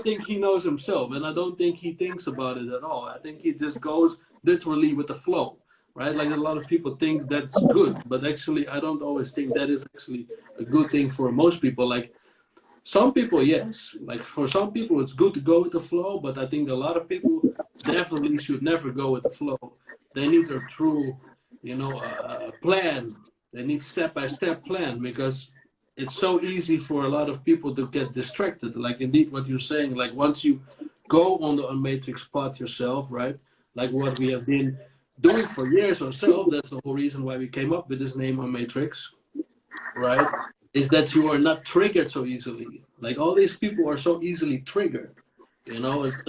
think he knows himself, and I don't think he thinks about it at all. I think he just goes literally with the flow, right? Like a lot of people think that's good, but actually, I don't always think that is actually a good thing for most people. Like some people, yes, like for some people, it's good to go with the flow, but I think a lot of people definitely should never go with the flow. They need a true, a plan. They need step-by-step plan because it's so easy for a lot of people to get distracted. Like indeed what you're saying, like once you go on the Unmatrix path yourself, right? Like what we have been doing for years ourselves, that's the whole reason why we came up with this name Unmatrix, right? Is that you are not triggered so easily. Like all these people are so easily triggered.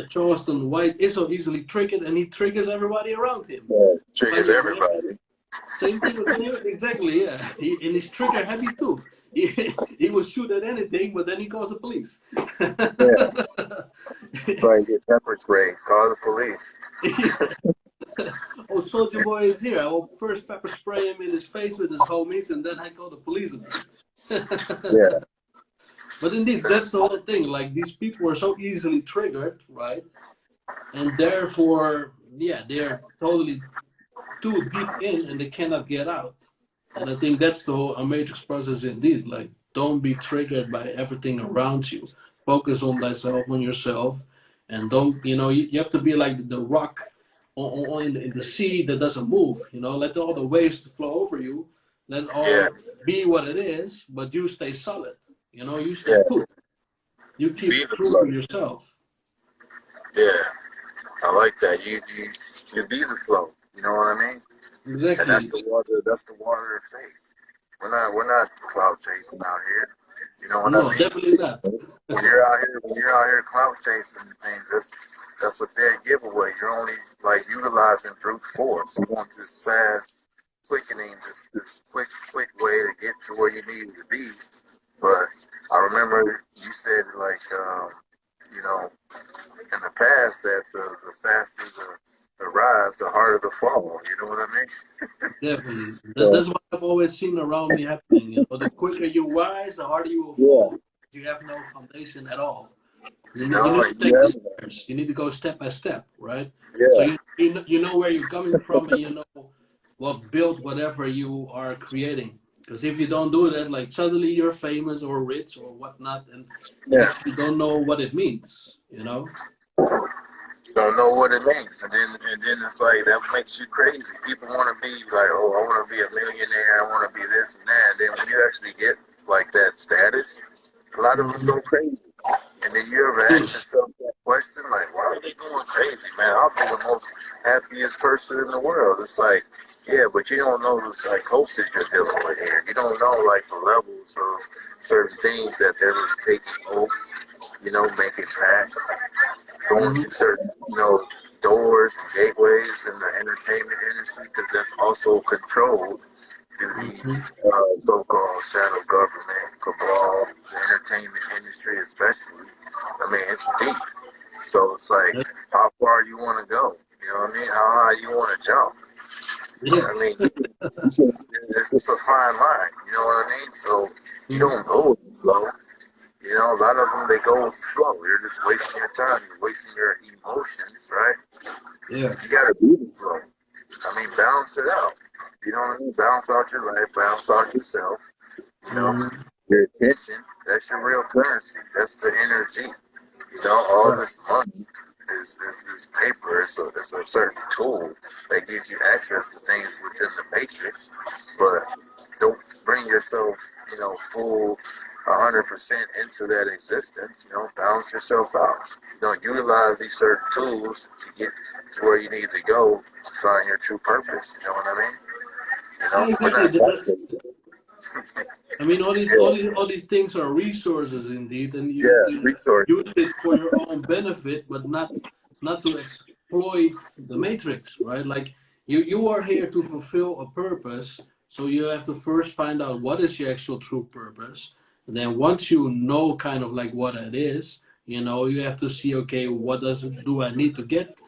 Charleston White is so easily triggered and he triggers everybody around him. Yeah, triggers everybody. Same thing with him, exactly, yeah. And he's trigger happy too. He will shoot at anything, but then he calls the police. Yeah. Try and get pepper spray, call the police. Oh, Soldier Boy is here. I will first pepper spray him in his face with his homies, and then I call the police on him. Yeah. But indeed, that's the whole thing. Like, these people are so easily triggered, right? And therefore, yeah, they're totally too deep in and they cannot get out. And I think that's the whole Matrix process indeed. Like, don't be triggered by everything around you. Focus on thyself, on yourself. And don't, you have to be like the rock in the sea that doesn't move. Let all the waves flow over you. Let all be what it is, but you stay solid. You stay put. You keep true to yourself. Yeah, I like that. You be the flow. You know what I mean? Exactly. And that's the water. That's the water of faith. We're not clout chasing out here. You know what I mean? Definitely not. When you're out here clout chasing things, that's a dead giveaway. You're only like utilizing brute force. You want this fast quickening, this quick way to get to where you need to be. But I remember you said like in the past that the faster the rise, the harder the fall. You know what I mean? Definitely. That's what I've always seen around me happening. The quicker you rise, the harder you will fall. You have no foundation at all. You need to go step by step, right? Yeah. So you know where you're coming from, and you know what build whatever you are creating. Because if you don't do that, like suddenly you're famous or rich or whatnot, and you don't know what it means, You don't know what it means, and then it's like that makes you crazy. People want to be like, oh, I want to be a millionaire, I want to be this and that. And then when you actually get like that status, a lot of them go crazy. And then you ever ask yourself that question, like, why are they going crazy, man? I'll be the most happiest person in the world. It's like, yeah, but you don't know the psychosis you're dealing with here. You don't know like the levels of certain things that they're taking oaths, making pacts, going through certain, doors and gateways in the entertainment industry, because that's also controlled through these so-called shadow government cabal, the entertainment industry especially. I mean, it's deep. So it's like, how far you want to go? You know what I mean? How high you want to jump? Yes. I mean, it's just a fine line. You know what I mean? So you don't go with the flow. A lot of them, they go with the flow. You're just wasting your time. You're wasting your emotions, right? Yeah. You got to be the flow. I mean, balance it out. You know what I mean? Balance out your life, balance out yourself. Your attention, that's your real currency. That's the energy. All this money is paper. It's a certain tool that gives you access to things within the matrix. But don't bring yourself, full 100% into that existence. Balance yourself out. Utilize these certain tools to get to where you need to go to find your true purpose. You know what I mean? I mean, all these things are resources indeed, and you use it for your own benefit, but not to exploit the matrix, right? Like you are here to fulfill a purpose, so you have to first find out what is your actual true purpose, and then once you know kind of like what it is, you have to see, okay, what do I need to get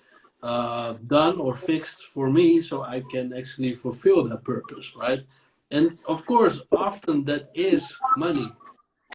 done or fixed for me so I can actually fulfill that purpose, right? And of course, often that is money.